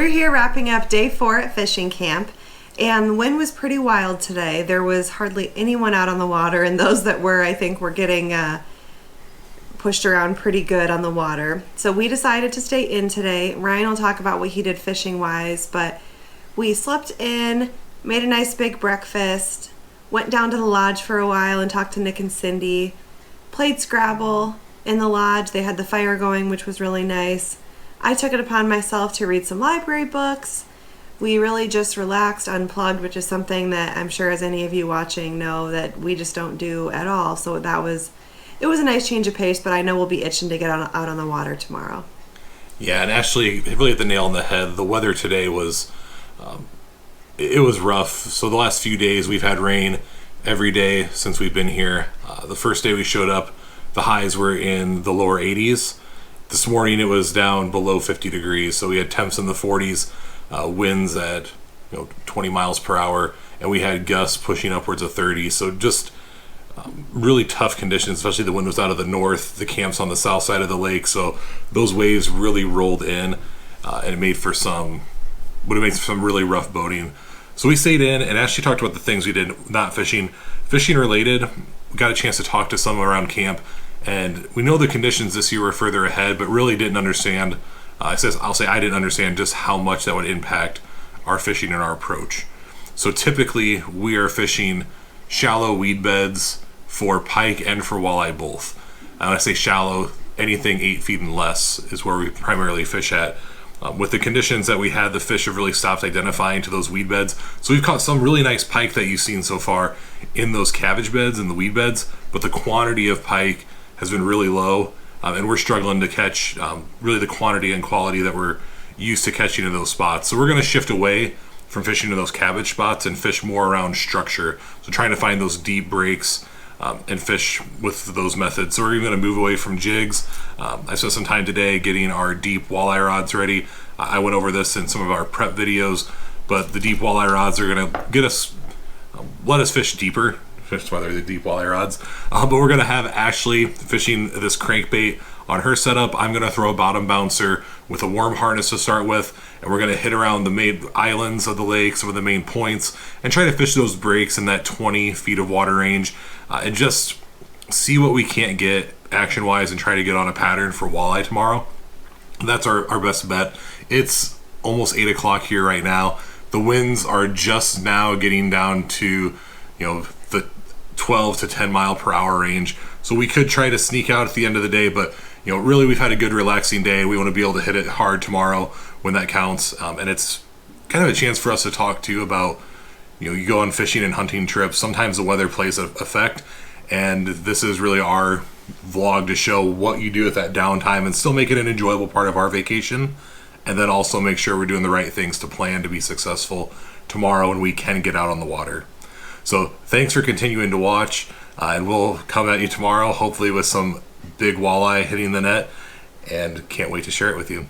We're here wrapping up day 4 at fishing camp, and the wind was pretty wild today. There was hardly anyone out on the water, and those that were, I think, were getting pushed around pretty good on the water. So we decided to stay in today. Ryan will talk about what he did fishing-wise, but we slept in, made a nice big breakfast, went down to the lodge for a while and talked to Nick and Cindy, played Scrabble in the lodge. They had the fire going, which was really nice. I took it upon myself to read some library books. We really just relaxed, unplugged, which is something that I'm sure as any of you watching know that we just don't do at all. So it was a nice change of pace, but I know we'll be itching to get out on the water tomorrow. Yeah, and Ashley really hit the nail on the head. The weather today was, it was rough. So the last few days we've had rain every day since we've been here. The first day we showed up, the highs were in the lower 80s. This morning it was down below 50 degrees, so we had temps in the 40s, winds at 20 miles per hour, and we had gusts pushing upwards of 30. So just really tough conditions, especially the wind was out of the north. The camp's on the south side of the lake, so those waves really rolled in, and it made for some really rough boating. So we stayed in, and Ashley talked about the things we did not fishing related. We got a chance to talk to some around camp. And we know the conditions this year were further ahead, but really didn't understand. I didn't understand just how much that would impact our fishing and our approach. So typically we are fishing shallow weed beds for pike and for walleye both. When I say shallow, anything 8 feet and less is where we primarily fish at. With the conditions that we had, the fish have really stopped identifying to those weed beds. So we've caught some really nice pike that you've seen so far in those cabbage beds and the weed beds, but the quantity of pike has been really low, and we're struggling to catch really the quantity and quality that we're used to catching in those spots. So we're going to shift away from fishing in those cabbage spots and fish more around structure. So trying to find those deep breaks and fish with those methods. So we're even going to move away from jigs. I spent some time today getting our deep walleye rods ready. I went over this in some of our prep videos, but the deep walleye rods are going to let us fish deeper. That's why they're the deep walleye rods. But we're going to have Ashley fishing this crankbait on her setup. I'm going to throw a bottom bouncer with a worm harness to start with, and we're going to hit around the main islands of the lake, some of the main points, and try to fish those breaks in that 20 feet of water range, and just see what we can't get action-wise and try to get on a pattern for walleye tomorrow. That's our best bet. It's almost 8 o'clock here right now. The winds are just now getting down to, the 12 to 10 mile per hour range. So we could try to sneak out at the end of the day, but really we've had a good relaxing day. We want to be able to hit it hard tomorrow when that counts. And it's kind of a chance for us to talk to you about, you go on fishing and hunting trips. Sometimes the weather plays an effect, and this is really our vlog to show what you do at that downtime and still make it an enjoyable part of our vacation. And then also make sure we're doing the right things to plan to be successful tomorrow when we can get out on the water. So thanks for continuing to watch, and we'll come at you tomorrow, hopefully with some big walleye hitting the net, and can't wait to share it with you.